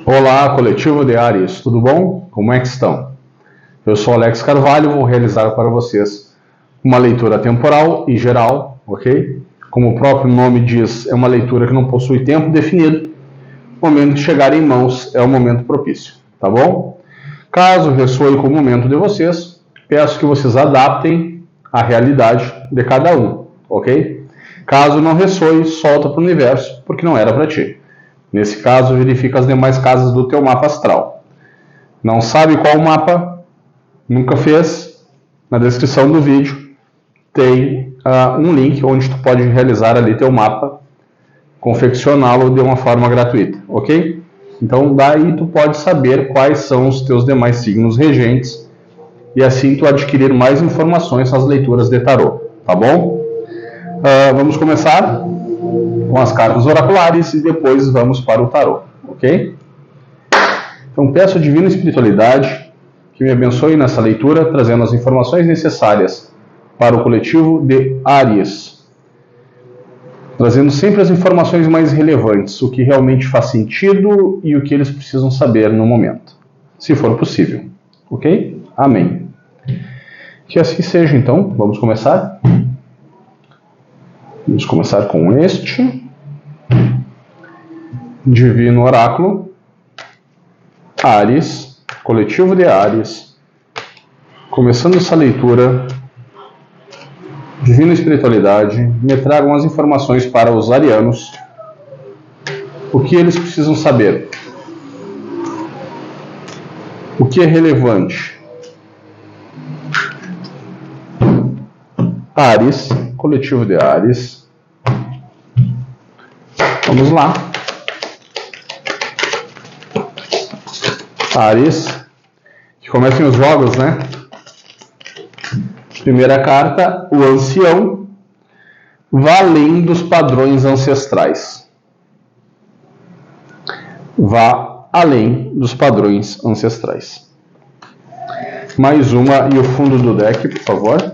Olá, coletivo de Áries, tudo bom? Como é que estão? Eu sou Alex Carvalho, vou realizar para vocês uma leitura temporal e geral, ok? Como o próprio nome diz, é uma leitura que não possui tempo definido. O momento de chegar em mãos é o momento propício, tá bom? Caso ressoe com o momento de vocês, peço que vocês adaptem a realidade de cada um, ok? Caso não ressoe, solta para o universo, porque não era para ti. Nesse caso, verifica as demais casas do teu mapa astral. Não sabe qual mapa? Nunca fez? Na descrição do vídeo tem um link onde tu pode realizar ali teu mapa, confeccioná-lo de uma forma gratuita, ok? Então daí tu pode saber quais são os teus demais signos regentes e assim tu adquirir mais informações nas leituras de tarô, tá bom? Vamos começar com as cartas oraculares e depois vamos para o tarô, ok? Então peço a Divina Espiritualidade que me abençoe nessa leitura, trazendo as informações necessárias para o coletivo de Áries, trazendo sempre as informações mais relevantes, o que realmente faz sentido e o que eles precisam saber no momento, se for possível, ok? Amém. Que assim seja, então. Vamos começar? Vamos começar com este Divino Oráculo, Áries, coletivo de Áries. Começando essa leitura, Divina Espiritualidade, me tragam as informações para os arianos, o que eles precisam saber, o que é relevante. Áries, coletivo de Áries. Vamos lá. Áries, que comecem os jogos, né? Primeira carta, o Ancião, vá além dos padrões ancestrais. Vá além dos padrões ancestrais. Mais uma e o fundo do deck, por favor.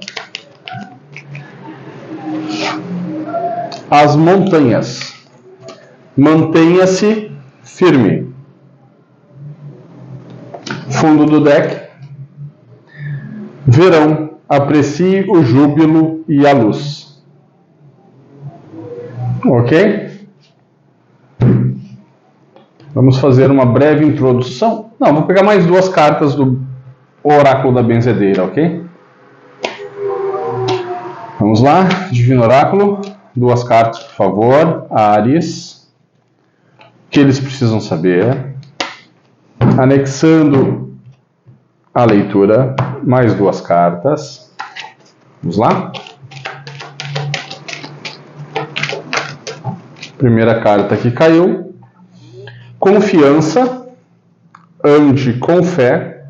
As montanhas. Mantenha-se firme. Fundo do deck. Verão. Aprecie o júbilo e a luz. Ok? Vamos fazer uma breve introdução. Não, vou pegar mais duas cartas do Oráculo da Benzedeira, ok? Vamos lá, Divino Oráculo. Duas cartas, por favor. Áries. O que eles precisam saber? Anexando a leitura, mais duas cartas. Vamos lá? Primeira carta que caiu. Confiança. Ande com fé.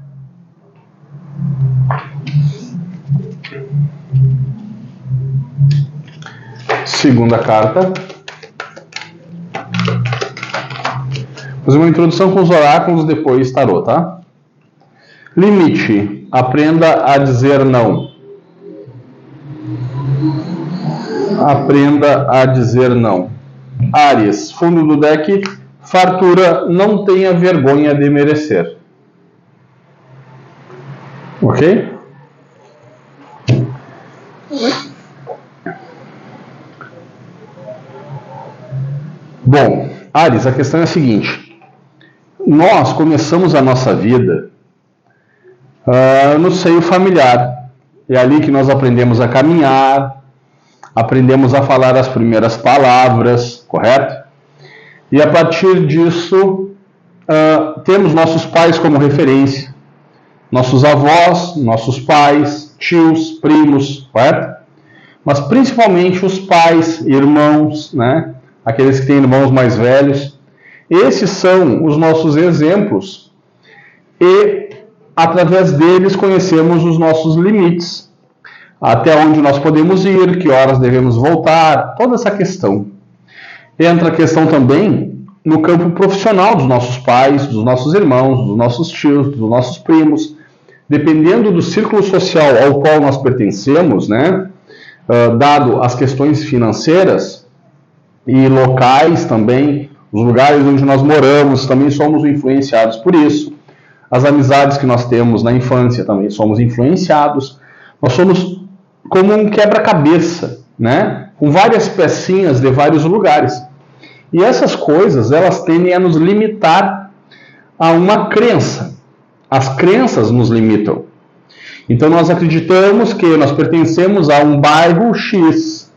Segunda carta. Vou fazer uma introdução com os oráculos, depois tarô, tá? Limite. Aprenda a dizer não. Aprenda a dizer não. Áries, fundo do deck, fartura, não tenha vergonha de merecer. Ok? Bom, Áries, a questão é a seguinte. Nós começamos a nossa vida no seio familiar. É ali que nós aprendemos a caminhar, aprendemos a falar as primeiras palavras, correto? E a partir disso, temos nossos pais como referência, nossos avós, nossos pais, tios, primos, correto? Mas principalmente os pais, irmãos, né? Aqueles que têm irmãos mais velhos. Esses são os nossos exemplos e, através deles, conhecemos os nossos limites. Até onde nós podemos ir, que horas devemos voltar, toda essa questão. Entra a questão também no campo profissional dos nossos pais, dos nossos irmãos, dos nossos tios, dos nossos primos. Dependendo do círculo social ao qual nós pertencemos, né, dado as questões financeiras e locais também, Os lugares onde nós moramos também somos influenciados por isso. As amizades que nós temos na infância também somos influenciados. Nós somos como um quebra-cabeça, né? Com várias pecinhas de vários lugares. E essas coisas, elas tendem a nos limitar a uma crença. As crenças nos limitam. Então nós acreditamos que nós pertencemos a um bairro X,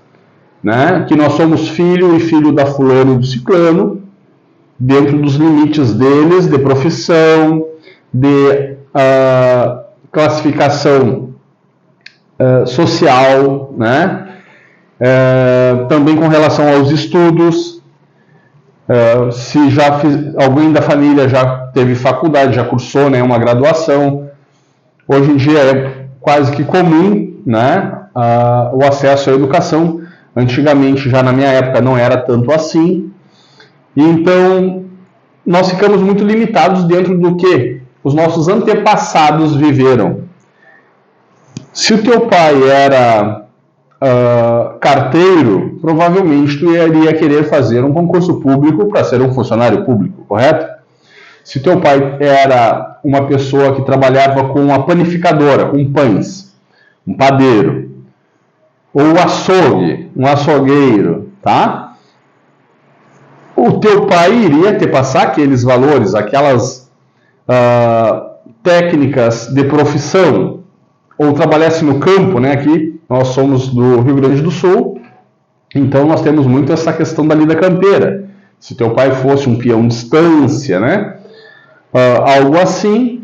né? Que nós somos filho e filho da fulano e do ciclano, dentro dos limites deles, de profissão, de classificação social, né? Também com relação aos estudos. Se alguém da família já teve faculdade, já cursou, né, uma graduação. Hoje em dia é quase que comum, né, o acesso à educação. Antigamente, já na minha época, não era tanto assim. E então, nós ficamos muito limitados dentro do que os nossos antepassados viveram. Se o teu pai era carteiro, provavelmente tu iria querer fazer um concurso público para ser um funcionário público, correto? Se teu pai era uma pessoa que trabalhava com uma panificadora, com pães, um padeiro, ou açougue, um açougueiro, tá? O teu pai iria te passar aqueles valores, aquelas técnicas de profissão, ou trabalhasse no campo, né? Aqui nós somos do Rio Grande do Sul, então nós temos muito essa questão da lida campeira. Se teu pai fosse um peão de estância, né? Algo assim,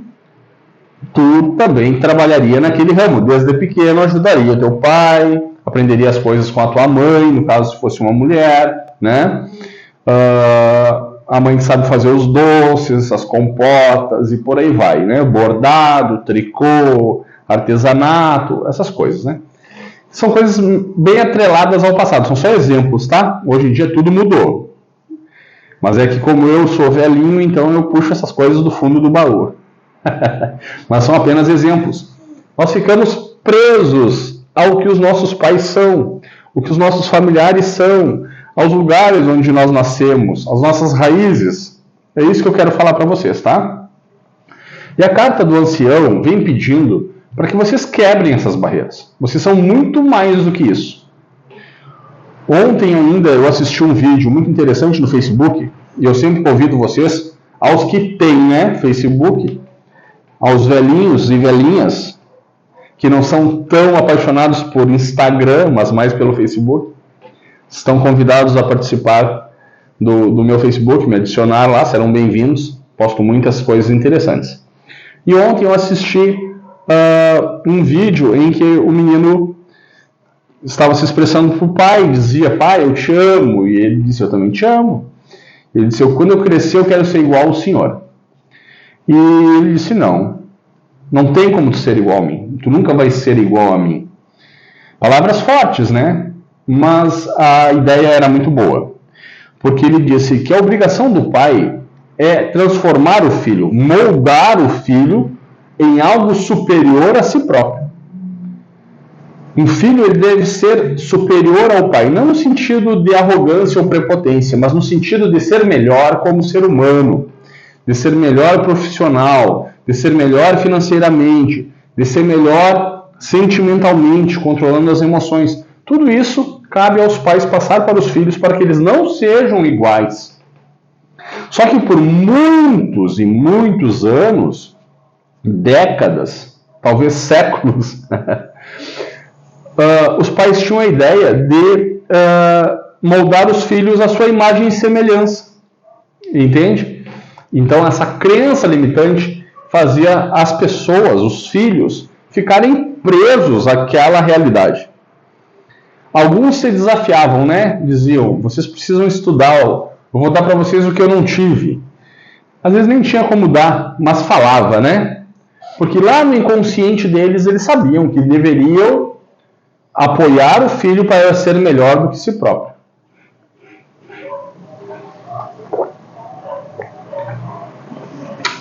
tu também trabalharia naquele ramo. Desde pequeno ajudaria teu pai, aprenderia as coisas com a tua mãe, no caso se fosse uma mulher, né? A mãe sabe fazer os doces, as compotas e por aí vai, né? Bordado, tricô, artesanato, essas coisas, né? São coisas bem atreladas ao passado, são só exemplos, tá? Hoje em dia tudo mudou. Mas é que como eu sou velhinho, então eu puxo essas coisas do fundo do baú. Mas são apenas exemplos. Nós ficamos presos ao que os nossos pais são, o que os nossos familiares são, aos lugares onde nós nascemos, às nossas raízes. É isso que eu quero falar para vocês, tá? E a carta do ancião vem pedindo para que vocês quebrem essas barreiras. Vocês são muito mais do que isso. Ontem ainda eu assisti um vídeo muito interessante no Facebook, e eu sempre convido vocês, aos que têm, né, Facebook, aos velhinhos e velhinhas, que não são tão apaixonados por Instagram, mas mais pelo Facebook, estão convidados a participar do meu Facebook, me adicionar lá, serão bem-vindos, posto muitas coisas interessantes. E ontem eu assisti um vídeo em que o menino estava se expressando para o pai, dizia: pai, eu te amo, e ele disse: eu também te amo. Ele disse: quando eu crescer eu quero ser igual ao senhor. E ele disse: não tem como tu ser igual a mim, tu nunca vai ser igual a mim. Palavras fortes, né? Mas a ideia era muito boa, porque ele disse que a obrigação do pai é transformar o filho, moldar o filho em algo superior a si próprio. Um filho ele deve ser superior ao pai, não no sentido de arrogância ou prepotência, mas no sentido de ser melhor como ser humano, de ser melhor profissional, de ser melhor financeiramente, de ser melhor sentimentalmente, controlando as emoções. Tudo isso cabe aos pais passar para os filhos para que eles não sejam iguais. Só que por muitos e muitos anos, décadas, talvez séculos, os pais tinham a ideia de moldar os filhos à sua imagem e semelhança. Entende? Então essa crença limitante fazia as pessoas, os filhos, ficarem presos àquela realidade. Alguns se desafiavam, né? Diziam: vocês precisam estudar, eu vou dar para vocês o que eu não tive. Às vezes nem tinha como dar, mas falava, né? Porque lá no inconsciente deles, eles sabiam que deveriam apoiar o filho para ser melhor do que si próprio.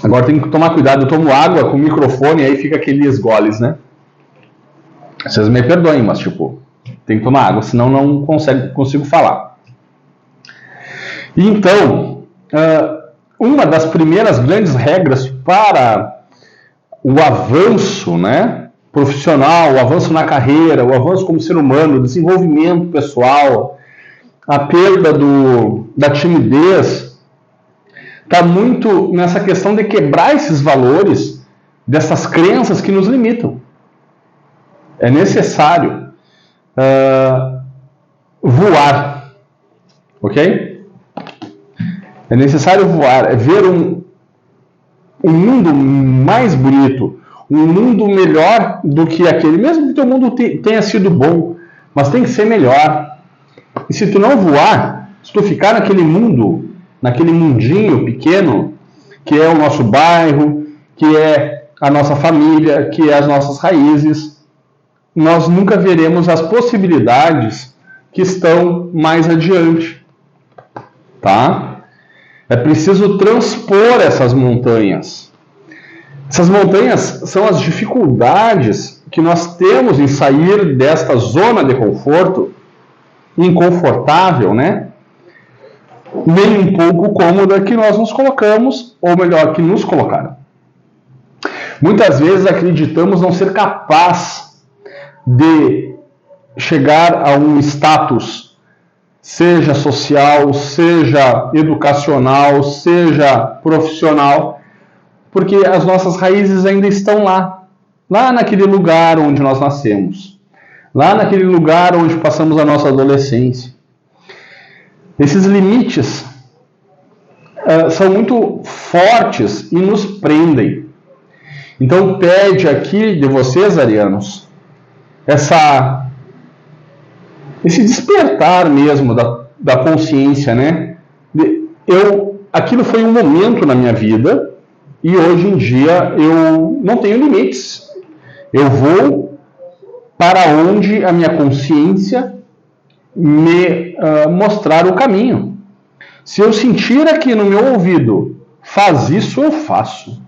Agora tem que tomar cuidado, eu tomo água com o microfone e aí fica aqueles goles, né? Vocês me perdoem, mas tipo, tem que tomar água, senão não consigo falar. E então, uma das primeiras grandes regras para o avanço, né, profissional, o avanço na carreira, o avanço como ser humano, o desenvolvimento pessoal, a perda da timidez, está muito nessa questão de quebrar esses valores, dessas crenças que nos limitam. É necessário voar, ok? É necessário voar, é ver um mundo mais bonito, um mundo melhor do que aquele, mesmo que o teu mundo tenha sido bom, mas tem que ser melhor. E se tu não voar, se tu ficar naquele mundo, naquele mundinho pequeno, que é o nosso bairro, que é a nossa família, que é as nossas raízes, nós nunca veremos as possibilidades que estão mais adiante, tá? É preciso transpor essas montanhas. Essas montanhas são as dificuldades que nós temos em sair desta zona de conforto, inconfortável, né? Nem um pouco cômoda que nós nos colocamos, ou melhor, que nos colocaram. Muitas vezes acreditamos não ser capaz de chegar a um status, seja social, seja educacional, seja profissional, porque as nossas raízes ainda estão lá naquele lugar onde nós nascemos, lá naquele lugar onde passamos a nossa adolescência. Esses limites são muito fortes e nos prendem. Então pede aqui de vocês, arianos, esse despertar mesmo da consciência, né? Aquilo foi um momento na minha vida e hoje em dia eu não tenho limites. Eu vou para onde a minha consciência me mostrar o caminho. Se eu sentir aqui no meu ouvido, faz isso, eu faço.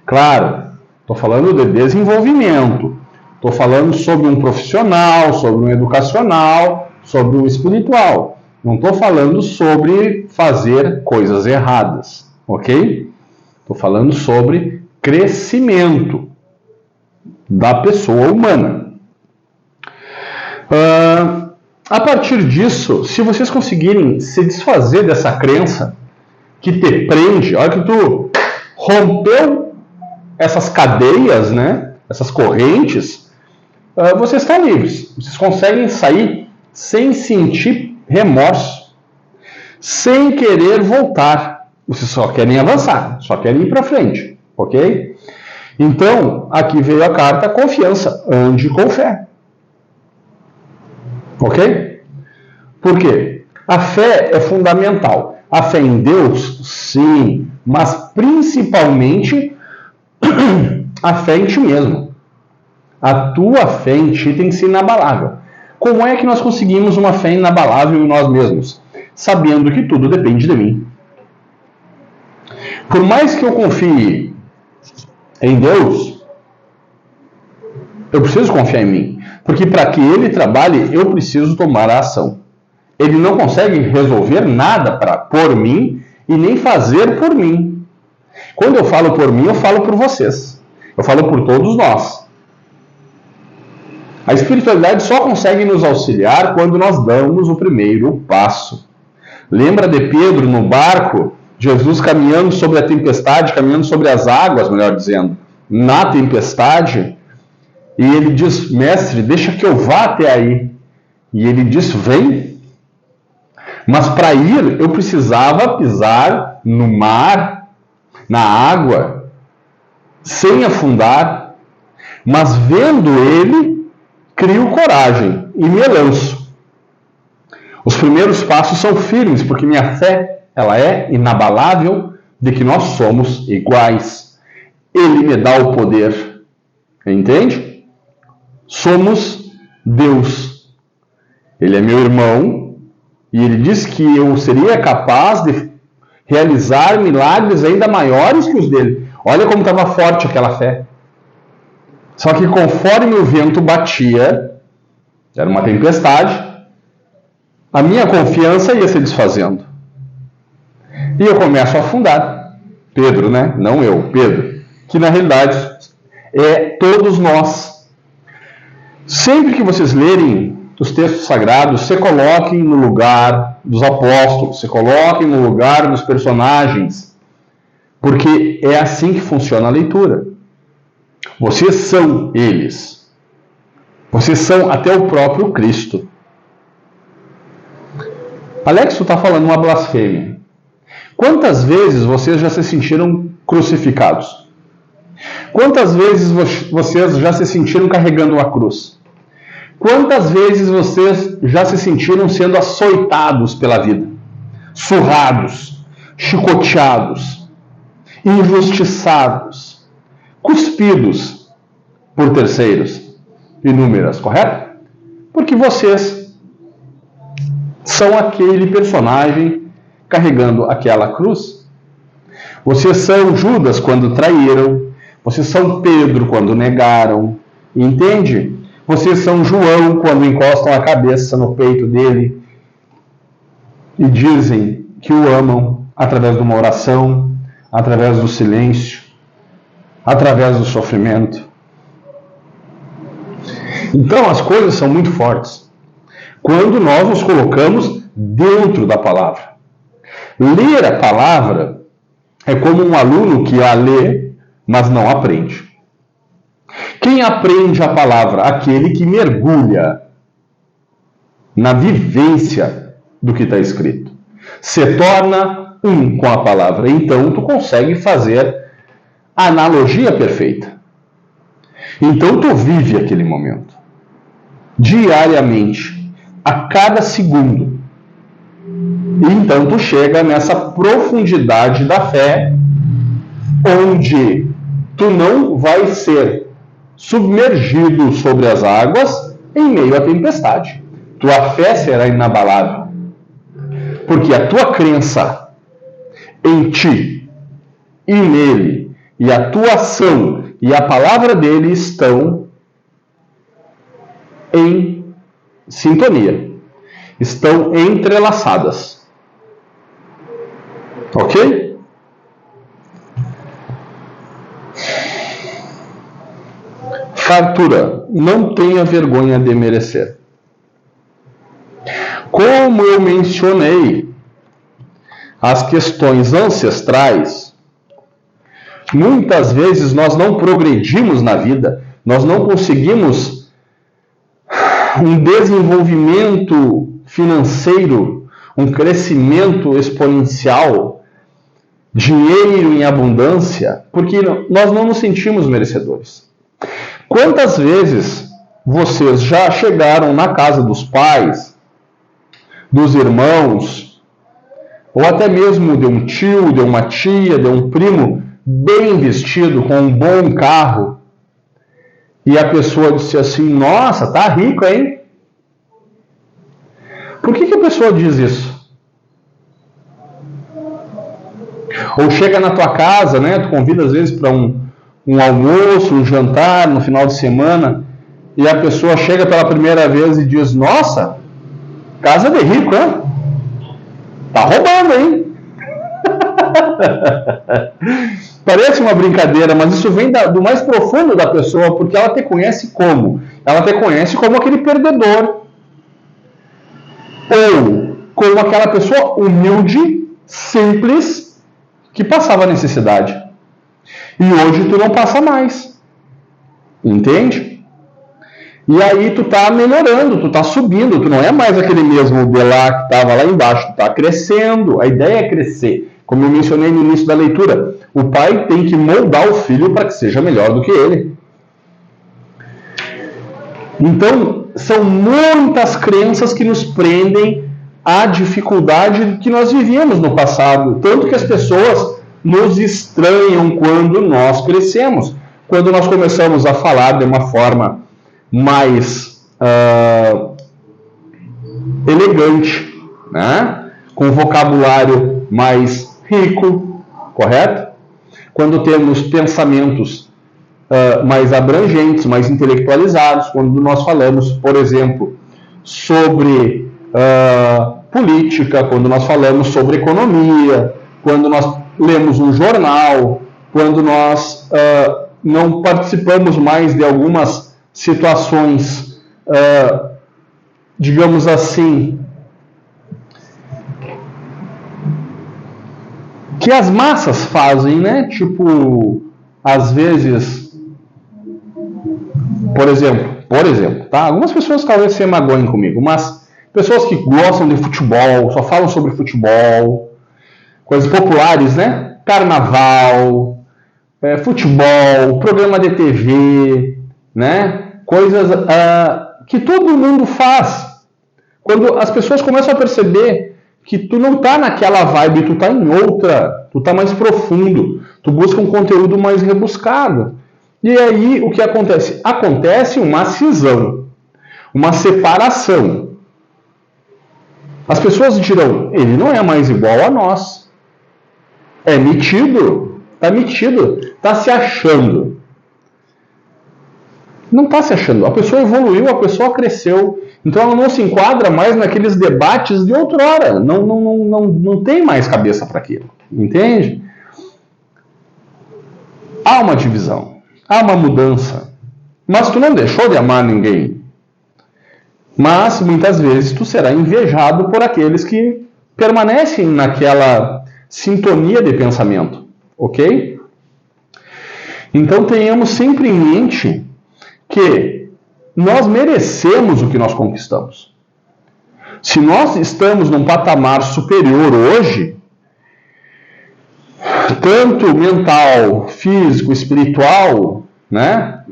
Claro, estou falando de desenvolvimento. Estou falando sobre um profissional, sobre um educacional, sobre um espiritual. Não estou falando sobre fazer coisas erradas, ok? Estou falando sobre crescimento da pessoa humana. A partir disso, se vocês conseguirem se desfazer dessa crença que te prende, olha que tu rompeu essas cadeias, né? Essas correntes, vocês estão livres. Vocês conseguem sair sem sentir remorso, sem querer voltar. Vocês só querem avançar, só querem ir para frente, ok? Então, aqui veio a carta confiança. Ande com fé. Ok? Por quê? A fé é fundamental. A fé em Deus, sim, mas principalmente a fé em ti mesmo. A tua fé em ti tem que ser inabalável. Como é que nós conseguimos uma fé inabalável em nós mesmos? Sabendo que tudo depende de mim. Por mais que eu confie em Deus, eu preciso confiar em mim. Porque para que Ele trabalhe, eu preciso tomar a ação. Ele não consegue resolver nada por mim e nem fazer por mim. Quando eu falo por mim, eu falo por vocês. Eu falo por todos nós. A espiritualidade só consegue nos auxiliar quando nós damos o primeiro passo. Lembra de Pedro no barco? Jesus caminhando sobre a tempestade, caminhando sobre as águas, melhor dizendo, na tempestade. E ele diz, mestre, deixa que eu vá até aí. E ele diz, vem. Mas para ir, eu precisava pisar no mar, na água, sem afundar. Mas vendo ele, crio coragem e me lanço. Os primeiros passos são firmes, porque minha fé ela é inabalável de que nós somos iguais. Ele me dá o poder. Entende? Somos Deus. Ele é meu irmão e ele diz que eu seria capaz de realizar milagres ainda maiores que os dele. Olha como estava forte aquela fé. Só que conforme o vento batia, era uma tempestade, a minha confiança ia se desfazendo. E eu começo a afundar. Pedro, né? Não eu, Pedro. Que na realidade é todos nós. Sempre que vocês lerem os textos sagrados, se coloquem no lugar dos apóstolos, se coloquem no lugar dos personagens, porque é assim que funciona a leitura. Vocês são eles. Vocês são até o próprio Cristo. Alex, tu está falando uma blasfêmia. Quantas vezes vocês já se sentiram crucificados? Quantas vezes vocês já se sentiram carregando a cruz? Quantas vezes vocês já se sentiram sendo açoitados pela vida? Surrados, chicoteados, injustiçados, cuspidos por terceiros, inúmeras, correto? Porque vocês são aquele personagem carregando aquela cruz. Vocês são Judas quando traíram, vocês são Pedro quando negaram, entende? Vocês são João quando encostam a cabeça no peito dele e dizem que o amam através de uma oração, através do silêncio, através do sofrimento. Então as coisas são muito fortes quando nós nos colocamos dentro da palavra. Ler a palavra é como um aluno que a lê, mas não aprende. Quem aprende a palavra? Aquele que mergulha na vivência do que está escrito. Se torna um com a palavra. Então tu consegue fazer a analogia perfeita. Então tu vive aquele momento. Diariamente. A cada segundo. E então tu chega nessa profundidade da fé, onde tu não vai ser submergido sobre as águas em meio à tempestade. Tua fé será inabalável. Porque a tua crença em ti e nele, e a tua ação e a palavra dele estão em sintonia. Estão entrelaçadas. Ok? Fartura, não tenha vergonha de merecer. Como eu mencionei, as questões ancestrais, muitas vezes nós não progredimos na vida, nós não conseguimos um desenvolvimento financeiro, um crescimento exponencial, dinheiro em abundância, porque nós não nos sentimos merecedores. Quantas vezes vocês já chegaram na casa dos pais, dos irmãos, ou até mesmo de um tio, de uma tia, de um primo, bem vestido, com um bom carro, e a pessoa disse assim: nossa, tá rico, hein? Por que a pessoa diz isso? Ou chega na tua casa, né? Tu convida às vezes para um almoço, um jantar no final de semana, e a pessoa chega pela primeira vez e diz: nossa, casa de rico, hein? Tá roubando, hein? Parece uma brincadeira, mas isso vem do mais profundo da pessoa, porque ela te conhece como? Ela te conhece como aquele perdedor. Ou como aquela pessoa humilde, simples, que passava necessidade. E hoje tu não passa mais. Entende? E aí tu tá melhorando, tu tá subindo, tu não é mais aquele mesmo de lá que estava lá embaixo, tu tá crescendo. A ideia é crescer. Como eu mencionei no início da leitura, o pai tem que moldar o filho para que seja melhor do que ele. Então, são muitas crenças que nos prendem à dificuldade que nós vivíamos no passado. Tanto que as pessoas nos estranham quando nós crescemos. Quando nós começamos a falar de uma forma mais elegante, né? Com vocabulário mais rico, correto? Quando temos pensamentos mais abrangentes, mais intelectualizados, quando nós falamos, por exemplo, sobre política, quando nós falamos sobre economia, quando nós lemos um jornal, quando nós não participamos mais de algumas situações, digamos assim, que as massas fazem, né? Tipo, às vezes, por exemplo, tá? Algumas pessoas talvez se magoem comigo, mas pessoas que gostam de futebol, só falam sobre futebol, coisas populares, né? Carnaval, futebol, programa de TV, né? Coisas que todo mundo faz. Quando as pessoas começam a perceber que tu não tá naquela vibe, tu tá em outra, tu tá mais profundo, tu busca um conteúdo mais rebuscado. E aí o que acontece? Acontece uma cisão, uma separação. As pessoas dirão, ele não é mais igual a nós. É metido, tá se achando. Não está se achando. A pessoa evoluiu, a pessoa cresceu. Então ela não se enquadra mais naqueles debates de outrora. Não tem mais cabeça para aquilo. Entende? Há uma divisão. Há uma mudança. Mas tu não deixou de amar ninguém. Mas muitas vezes tu será invejado por aqueles que permanecem naquela sintonia de pensamento. Ok? Então tenhamos sempre em mente que nós merecemos o que nós conquistamos. Se nós estamos num patamar superior hoje, tanto mental, físico, espiritual, né?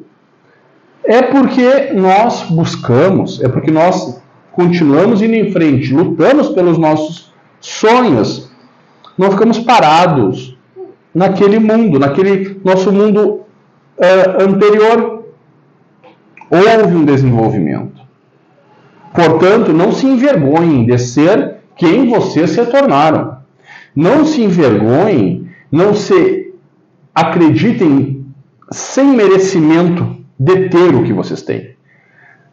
É porque nós buscamos, é porque nós continuamos indo em frente, lutamos pelos nossos sonhos, não ficamos parados naquele mundo, naquele nosso mundo anterior. Houve um desenvolvimento. Portanto, não se envergonhem de ser quem vocês se tornaram. Não se envergonhem, não se acreditem sem merecimento de ter o que vocês têm.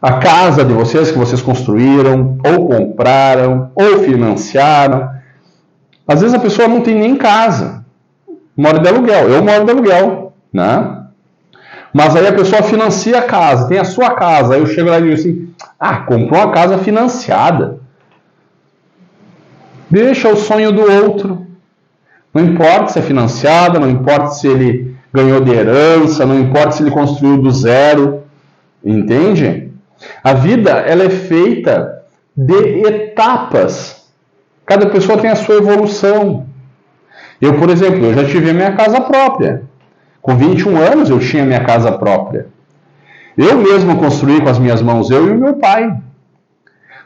A casa de vocês que vocês construíram, ou compraram, ou financiaram. Às vezes a pessoa não tem nem casa, mora de aluguel. Eu moro de aluguel, né? Mas aí a pessoa financia a casa, tem a sua casa. Aí eu chego lá e digo assim, comprou uma casa financiada. Deixa o sonho do outro. Não importa se é financiada, não importa se ele ganhou de herança, não importa se ele construiu do zero. Entende? A vida, ela é feita de etapas. Cada pessoa tem a sua evolução. Eu, por exemplo, eu já tive a minha casa própria. Com 21 anos eu tinha minha casa própria. Eu mesmo construí com as minhas mãos, eu e o meu pai.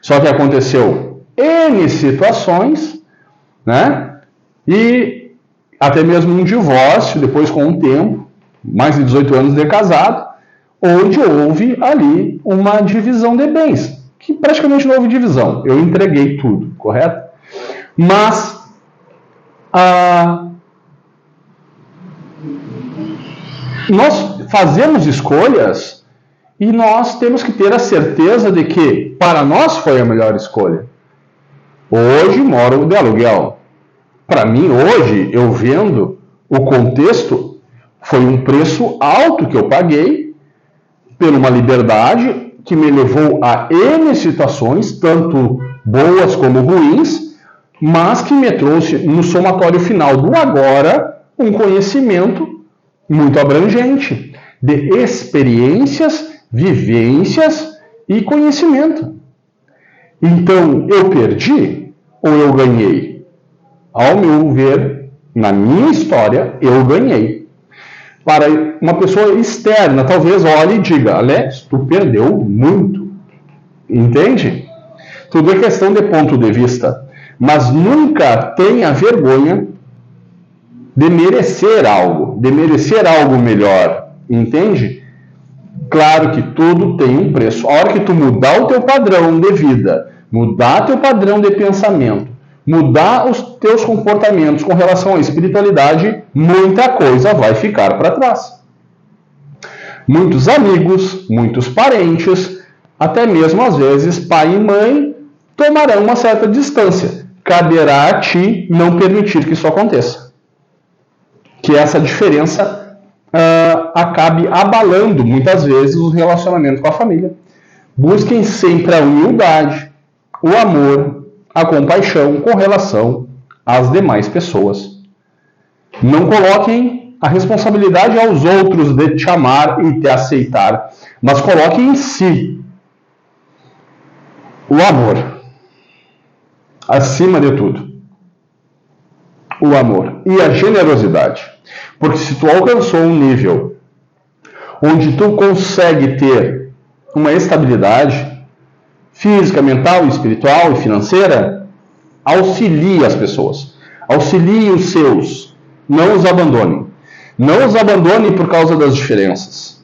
Só que aconteceu N situações, né? E até mesmo um divórcio, depois com um tempo, mais de 18 anos de casado, onde houve ali uma divisão de bens, que praticamente não houve divisão. Eu entreguei tudo, correto? Mas nós fazemos escolhas e nós temos que ter a certeza de que para nós foi a melhor escolha. Hoje moro de aluguel. Para mim, hoje, eu vendo o contexto, foi um preço alto que eu paguei por uma liberdade que me levou a N situações, tanto boas como ruins, mas que me trouxe no somatório final do agora um conhecimento muito abrangente de experiências, vivências e conhecimento. Então, eu perdi ou eu ganhei? Ao meu ver, na minha história, eu ganhei. Para uma pessoa externa, talvez olhe e diga, Alex, tu perdeu muito. Entende? Tudo é questão de ponto de vista. Mas nunca tenha vergonha de merecer algo melhor. Entende? Claro que tudo tem um preço. A hora que tu mudar o teu padrão de vida, mudar teu padrão de pensamento, mudar os teus comportamentos com relação à espiritualidade, muita coisa vai ficar para trás. Muitos amigos, muitos parentes, até mesmo às vezes pai e mãe, tomarão uma certa distância. caberá a ti não permitir que isso aconteça. Que essa diferença acabe abalando, muitas vezes, o relacionamento com a família. Busquem sempre a humildade, o amor, a compaixão com relação às demais pessoas. Não coloquem a responsabilidade aos outros de te amar e te aceitar, mas coloquem em si o amor, acima de tudo. O amor e a generosidade. Porque se tu alcançou um nível onde tu consegue ter uma estabilidade física, mental, espiritual e financeira, auxilie as pessoas. Auxilie os seus. Não os abandone. Não os abandone por causa das diferenças.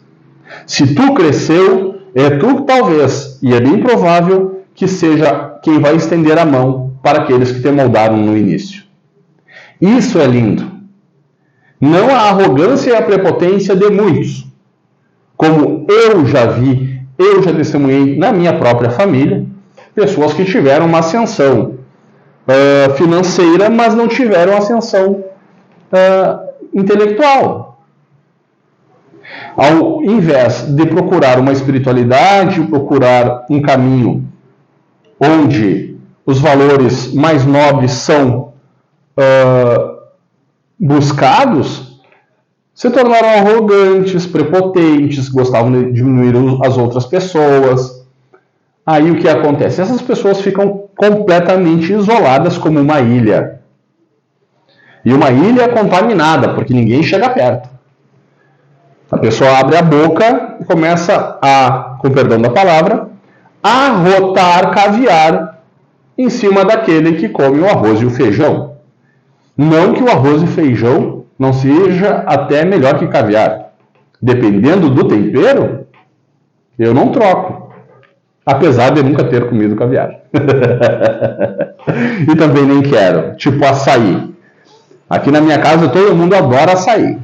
Se tu cresceu, é tu talvez, e é bem provável que seja quem vai estender a mão para aqueles que te moldaram no início. Isso é lindo. Não a arrogância e a prepotência de muitos. Como eu já vi, eu já testemunhei na minha própria família, pessoas que tiveram uma ascensão financeira, mas não tiveram ascensão intelectual. Ao invés de procurar uma espiritualidade, procurar um caminho onde os valores mais nobres são buscados, se tornaram arrogantes, prepotentes, gostavam de diminuir as outras pessoas. Aí o que acontece? Essas pessoas ficam completamente isoladas como uma ilha. E uma ilha contaminada, porque ninguém chega perto. A pessoa abre a boca e começa a, com perdão da palavra, arrotar caviar em cima daquele que come o arroz e o feijão. Não que o arroz e feijão não seja até melhor que caviar. Dependendo do tempero, eu não troco. Apesar de nunca ter comido caviar. E também nem quero. Tipo açaí. Aqui na minha casa todo mundo adora açaí.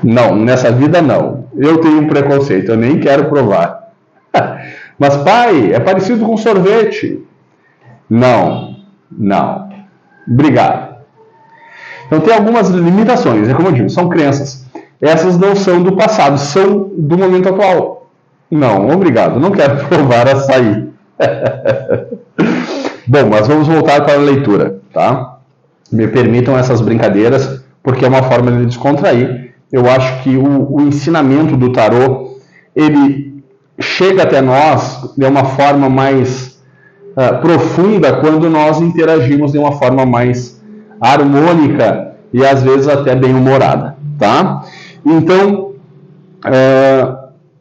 Não, nessa vida não. Eu tenho um preconceito, eu nem quero provar. Mas pai, é parecido com sorvete. Não. Obrigado. Então tem algumas limitações, é como eu digo, são crenças. Essas não são do passado, são do momento atual. Não, obrigado, não quero provar açaí. Bom, mas vamos voltar para a leitura, tá? Me permitam essas brincadeiras, porque é uma forma de descontrair. Eu acho que o ensinamento do tarô, ele chega até nós de uma forma mais profunda quando nós interagimos de uma forma mais harmônica e às vezes até bem-humorada, tá? Então,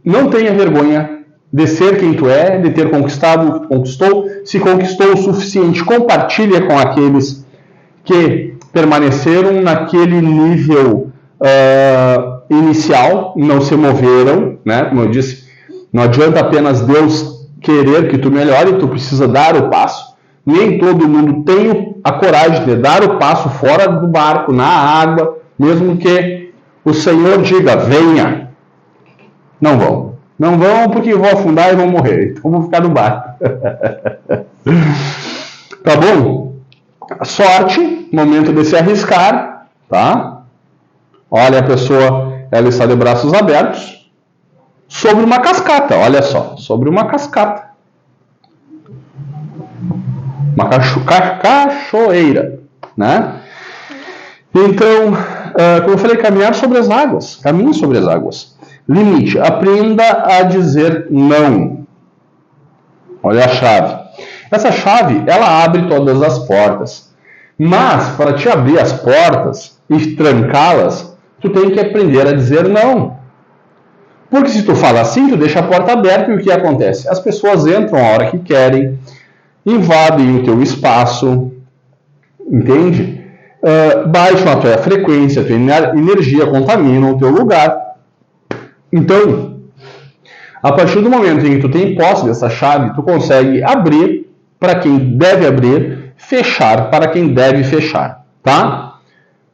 não tenha vergonha de ser quem tu é, de ter conquistado o que conquistou. Se conquistou o suficiente, compartilha com aqueles que permaneceram naquele nível inicial, não se moveram, né? Como eu disse, não adianta apenas Deus querer que tu melhore, tu precisa dar o passo. Nem todo mundo tem a coragem de dar o passo fora do barco, na água, mesmo que o Senhor diga, venha. Não vão. Não vão porque vão afundar e vão morrer. Então vão ficar no barco. Tá bom? Sorte, momento de se arriscar, tá? Olha, a pessoa, ela está de braços abertos sobre uma cascata, olha só, sobre uma cascata. Uma cachoeira, né? Então, como eu falei, caminhar sobre as águas, caminhe sobre as águas. Limite, aprenda a dizer não. Olha a chave. Essa chave, ela abre todas as portas. Mas, para te abrir as portas e trancá-las, tu tem que aprender a dizer não. Porque se tu fala assim, tu deixa a porta aberta e o que acontece? As pessoas entram a hora que querem, invadem o teu espaço, entende? Baixam a tua frequência, a tua energia, contaminam o teu lugar. Então, a partir do momento em que tu tem posse dessa chave, tu consegue abrir para quem deve abrir, fechar para quem deve fechar, tá?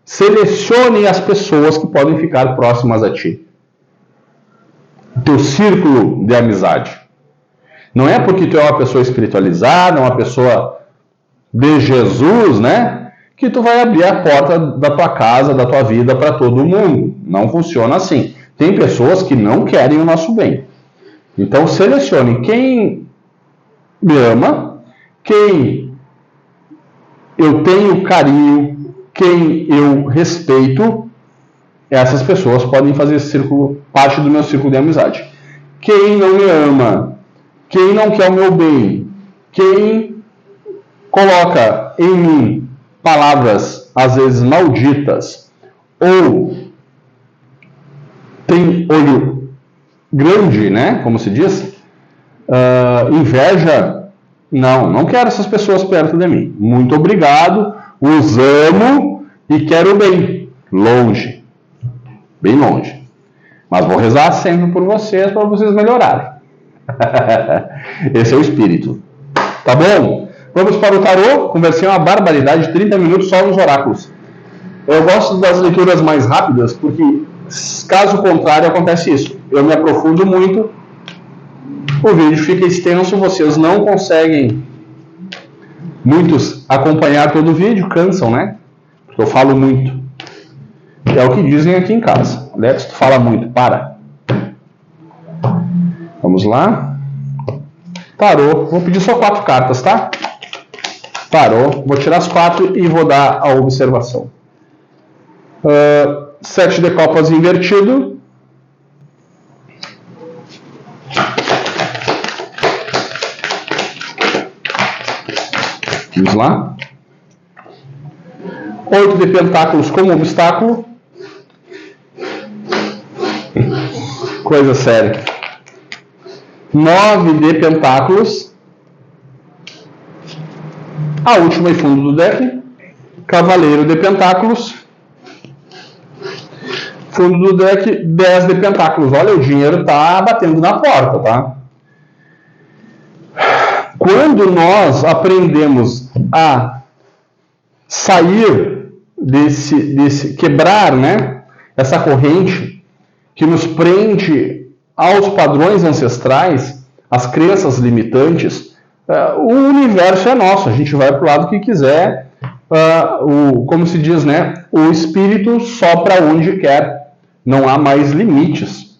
Selecione as pessoas que podem ficar próximas a ti. Teu círculo de amizade. Não é porque tu é uma pessoa espiritualizada, uma pessoa de Jesus, né, que tu vai abrir a porta da tua casa, da tua vida para todo mundo. Não funciona assim. Tem pessoas que não querem o nosso bem. Então selecione quem me ama, quem eu tenho carinho, quem eu respeito. Essas pessoas podem fazer parte do meu círculo de amizade. Quem não me ama, quem não quer o meu bem, quem coloca em mim palavras às vezes malditas ou tem olho grande, né, como se diz, inveja, não quero essas pessoas perto de mim. Muito obrigado, os amo e quero bem, longe, bem longe. Mas vou rezar sempre por vocês, para vocês melhorarem. Esse é o espírito. Tá bom? Vamos para o tarô. Conversei uma barbaridade, 30 minutos só nos oráculos. Eu gosto das leituras mais rápidas, porque caso contrário acontece isso. Eu me aprofundo muito, o vídeo fica extenso, vocês não conseguem, muitos, acompanhar todo o vídeo, cansam, né? Porque eu falo muito. É o que dizem aqui em casa. Alex, tu fala muito, para. Vamos lá. Tarô. Vou pedir só 4 cartas, tá? Tarô. Vou tirar as 4 e vou dar a observação. 7 de copas invertido. Vamos lá. 8 de pentáculos como obstáculo. Coisa séria. 9 de pentáculos. A última e fundo do deck. Cavaleiro de pentáculos. Fundo do deck, 10 de pentáculos. Olha, o dinheiro tá batendo na porta, tá? Quando nós aprendemos a sair desse quebrar, né, essa corrente que nos prende aos padrões ancestrais, às crenças limitantes, o universo é nosso, a gente vai para o lado que quiser, como se diz, né, o espírito sopra onde quer, não há mais limites.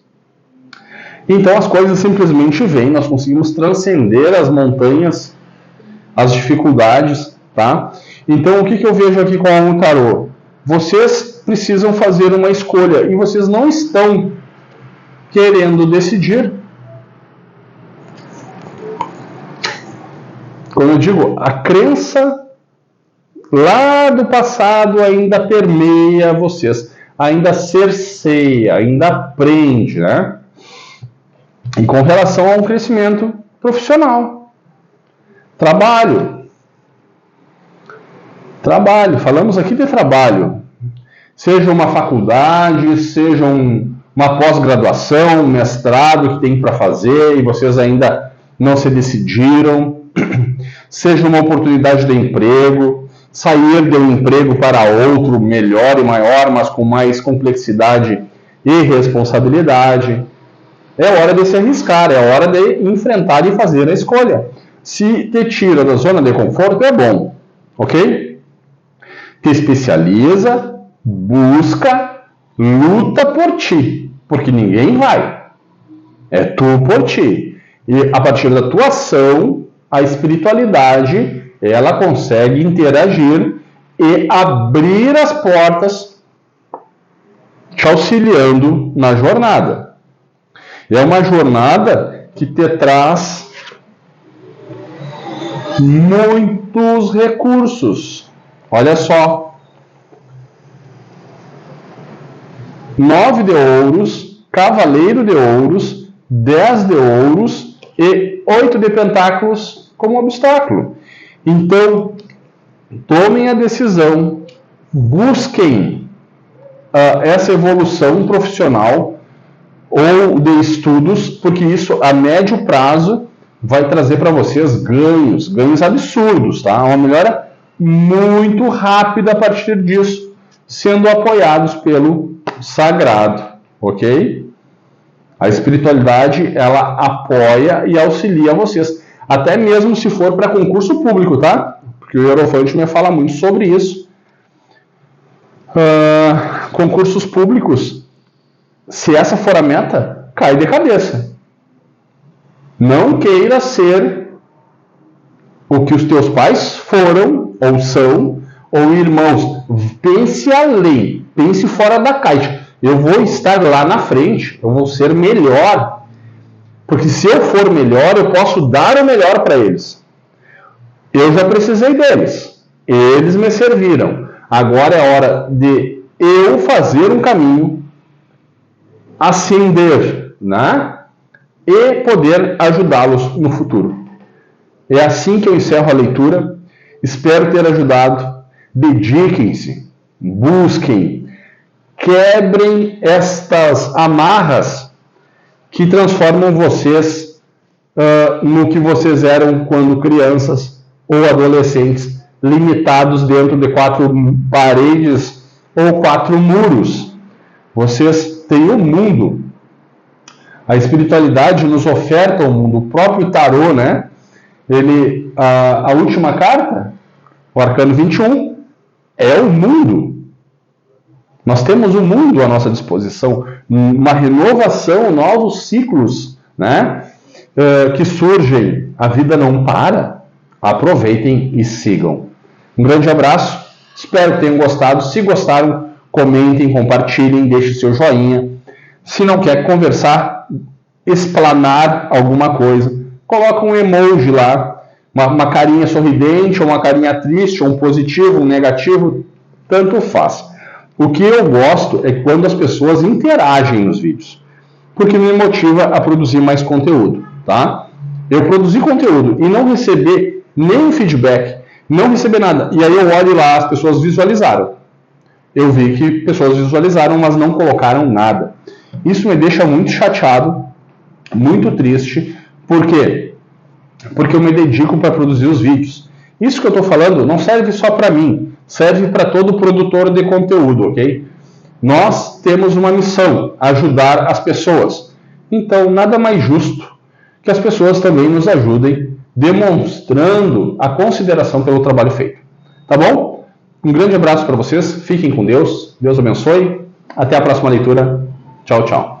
Então as coisas simplesmente vêm, nós conseguimos transcender as montanhas, as dificuldades, tá? Então o que eu vejo aqui com o tarô? Vocês precisam fazer uma escolha e vocês não estão querendo decidir. Como eu digo, a crença lá do passado ainda permeia vocês, ainda cerceia, ainda prende, né? E com relação a um crescimento profissional, trabalho, falamos aqui de trabalho, seja uma faculdade, seja uma pós-graduação, um mestrado que tem para fazer e vocês ainda não se decidiram, seja uma oportunidade de emprego, sair de um emprego para outro melhor e maior, mas com mais complexidade e responsabilidade. É hora de se arriscar, é hora de enfrentar e fazer a escolha. Se te tira da zona de conforto, é bom, ok? Te especializa, busca, luta por ti, porque ninguém vai. É tu por ti. E a partir da tua ação, a espiritualidade, ela consegue interagir e abrir as portas, te auxiliando na jornada. É uma jornada que te traz muitos recursos. Olha só. 9 de ouros, cavaleiro de ouros, 10 de ouros e 8 de pentáculos como obstáculo. Então, tomem a decisão, busquem essa evolução profissional ou de estudos, porque isso a médio prazo vai trazer para vocês ganhos absurdos, tá? Uma melhora muito rápida a partir disso, sendo apoiados pelo sagrado, ok? A espiritualidade, ela apoia e auxilia vocês, até mesmo se for para concurso público, tá? Porque o Hierophante me fala muito sobre isso. Concursos públicos, se essa for a meta, cai de cabeça. Não queira ser o que os teus pais foram, ou são, ou irmãos. Pense além, pense fora da caixa. Eu vou estar lá na frente, eu vou ser melhor. Porque se eu for melhor, eu posso dar o melhor para eles. Eu já precisei deles. Eles me serviram. Agora é hora de eu fazer um caminho, ascender, né? E poder ajudá-los no futuro. É assim que eu encerro a leitura. Espero ter ajudado. Dediquem-se, busquem, quebrem estas amarras que transformam vocês no que vocês eram quando crianças ou adolescentes, limitados dentro de 4 paredes ou 4 muros. Vocês têm o mundo. A espiritualidade nos oferta o mundo. O próprio tarô, né? A última carta, o Arcano 21, é o mundo. Nós temos o mundo à nossa disposição, uma renovação, novos ciclos, né? Que surgem. A vida não para. Aproveitem e sigam. Um grande abraço. Espero que tenham gostado. Se gostaram, comentem, compartilhem, deixem seu joinha. Se não quer conversar, explanar alguma coisa, coloca um emoji lá, uma carinha sorridente, ou uma carinha triste, ou um positivo, um negativo, tanto faz. O que eu gosto é quando as pessoas interagem nos vídeos, porque me motiva a produzir mais conteúdo, tá? Eu produzir conteúdo e não receber nenhum feedback, não receber nada, e aí eu olho lá, as pessoas visualizaram. Eu vi que pessoas visualizaram, mas não colocaram nada. Isso me deixa muito chateado, muito triste. Por quê? Porque eu me dedico para produzir os vídeos. Isso que eu estou falando não serve só para mim, serve para todo produtor de conteúdo, ok? Nós temos uma missão, ajudar as pessoas. Então, nada mais justo que as pessoas também nos ajudem, demonstrando a consideração pelo trabalho feito. Tá bom? Um grande abraço para vocês, fiquem com Deus, Deus abençoe, até a próxima leitura, tchau, tchau.